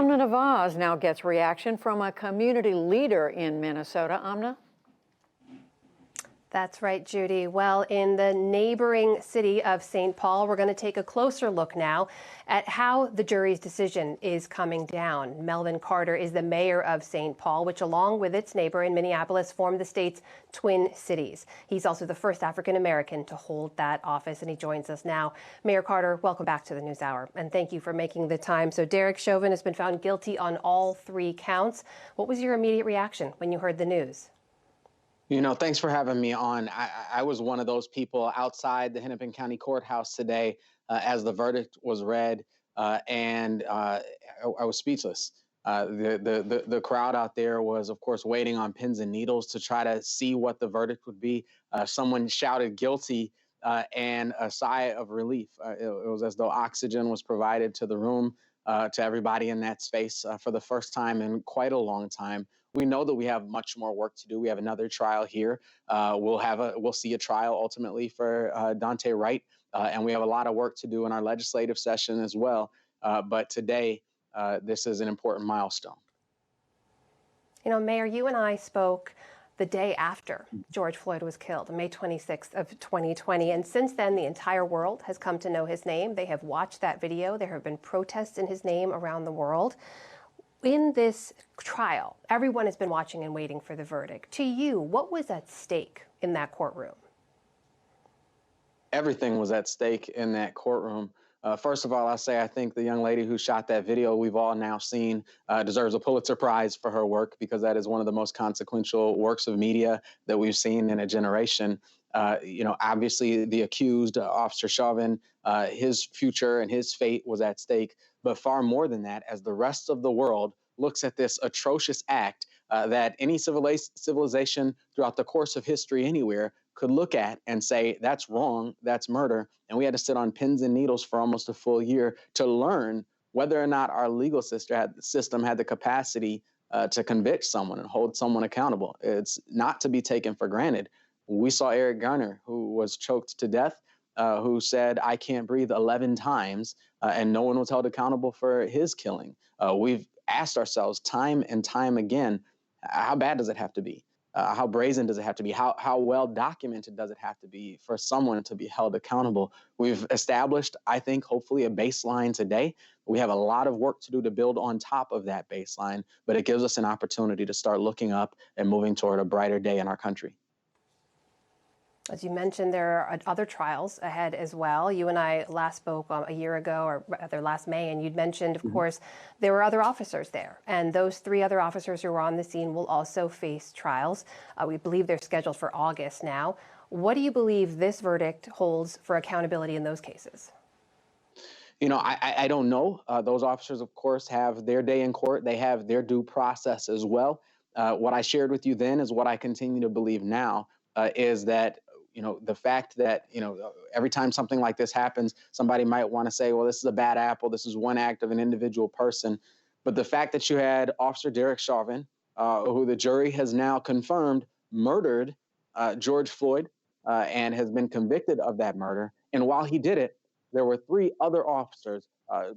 Amna Nawaz now gets reaction from a community leader in Minnesota. Amna? That's right, Judy. Well, in the neighboring city of St. Paul, we're going to take a closer look now at how the jury's decision is coming down. Melvin Carter is the mayor of St. Paul, which, along with its neighbor in Minneapolis, form the state's twin cities. He's also the first African-American to hold that office, and he joins us now. Mayor Carter, welcome back to the NewsHour, and thank you for making the time. So Derek Chauvin has been found guilty on all 3 counts. What was your immediate reaction when you heard the news? Thanks for having me on. I was one of those people outside the Hennepin County Courthouse today as the verdict was read, and I was speechless. The crowd out there was, of course, waiting on pins and needles to try to see what the verdict would be. Someone shouted guilty and a sigh of relief. It was as though oxygen was provided to the room, to everybody in that space for the first time in quite a long time. We know that we have much more work to do. We have another trial here. We'll see a trial ultimately for Daunte Wright, and we have a lot of work to do in our legislative session as well. But today, this is an important milestone. Mayor, you and I spoke the day after George Floyd was killed, May 26th of 2020. And since then, the entire world has come to know his name. They have watched that video. There have been protests in his name around the world. In this trial, everyone has been watching and waiting for the verdict. To you, what was at stake in that courtroom? Everything was at stake in that courtroom. First of all, I'll say I think the young lady who shot that video we've all now seen deserves a Pulitzer Prize for her work, because that is one of the most consequential works of media that we've seen in a generation. Obviously the accused, Officer Chauvin, his future and his fate was at stake. But far more than that, as the rest of the world looks at this atrocious act that any civilization throughout the course of history anywhere could look at and say, that's wrong, that's murder. And we had to sit on pins and needles for almost a full year to learn whether or not our legal system had the capacity to convict someone and hold someone accountable. It's not to be taken for granted. We saw Eric Garner, who was choked to death, who said, "I can't breathe" 11 times, and no one was held accountable for his killing. We've asked ourselves time and time again, how bad does it have to be? How brazen does it have to be? How well documented does it have to be for someone to be held accountable? We've established, I think, hopefully a baseline today. We have a lot of work to do to build on top of that baseline, but it gives us an opportunity to start looking up and moving toward a brighter day in our country. As you mentioned, there are other trials ahead as well. You and I last spoke a year ago, or rather last May, and you'd mentioned, of course, there were other officers there. And those 3 other officers who were on the scene will also face trials. We believe they're scheduled for August now. What do you believe this verdict holds for accountability in those cases? I don't know. Those officers, of course, have their day in court. They have their due process as well. What I shared with you then is what I continue to believe now, is that the fact that, every time something like this happens, somebody might want to say, well, this is a bad apple. This is one act of an individual person. But the fact that you had Officer Derek Chauvin, who the jury has now confirmed murdered George Floyd and has been convicted of that murder. And while he did it, there were 3 other officers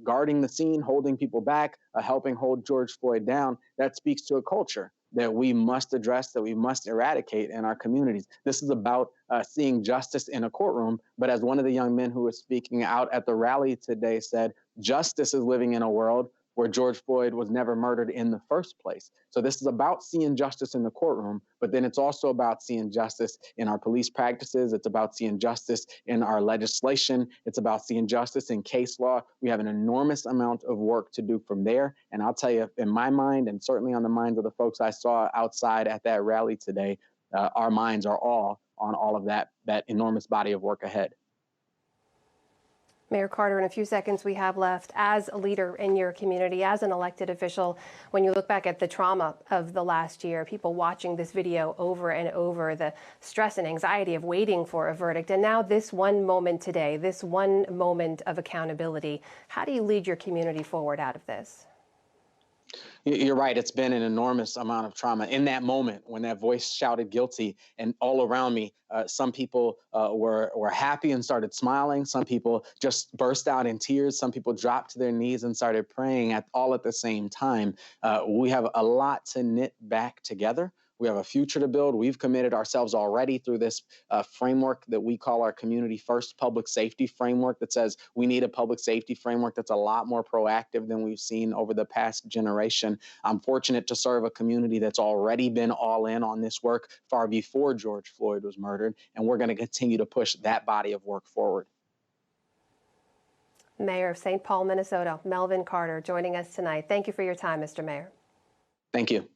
guarding the scene, holding people back, helping hold George Floyd down. That speaks to a culture that we must address, that we must eradicate in our communities. This is about seeing justice in a courtroom. But as one of the young men who was speaking out at the rally today said, justice is living in a world where George Floyd was never murdered in the first place. So this is about seeing justice in the courtroom, but then it's also about seeing justice in our police practices. It's about seeing justice in our legislation. It's about seeing justice in case law. We have an enormous amount of work to do from there. And I'll tell you, in my mind, and certainly on the minds of the folks I saw outside at that rally today, our minds are all on all of that enormous body of work ahead. Mayor Carter, in a few seconds we have left, as a leader in your community, as an elected official, when you look back at the trauma of the last year, people watching this video over and over, the stress and anxiety of waiting for a verdict, and now this one moment today, this one moment of accountability, how do you lead your community forward out of this? You're right. It's been an enormous amount of trauma. In that moment, when that voice shouted guilty, and all around me, some people were happy and started smiling. Some people just burst out in tears. Some people dropped to their knees and started praying all at the same time. We have a lot to knit back together. We have a future to build. We've committed ourselves already through this framework that we call our Community First Public Safety Framework, that says we need a public safety framework that's a lot more proactive than we've seen over the past generation. I'm fortunate to serve a community that's already been all in on this work far before George Floyd was murdered, and we're going to continue to push that body of work forward. Mayor of St. Paul, Minnesota, Melvin Carter, joining us tonight. Thank you for your time, Mr. Mayor. Thank you.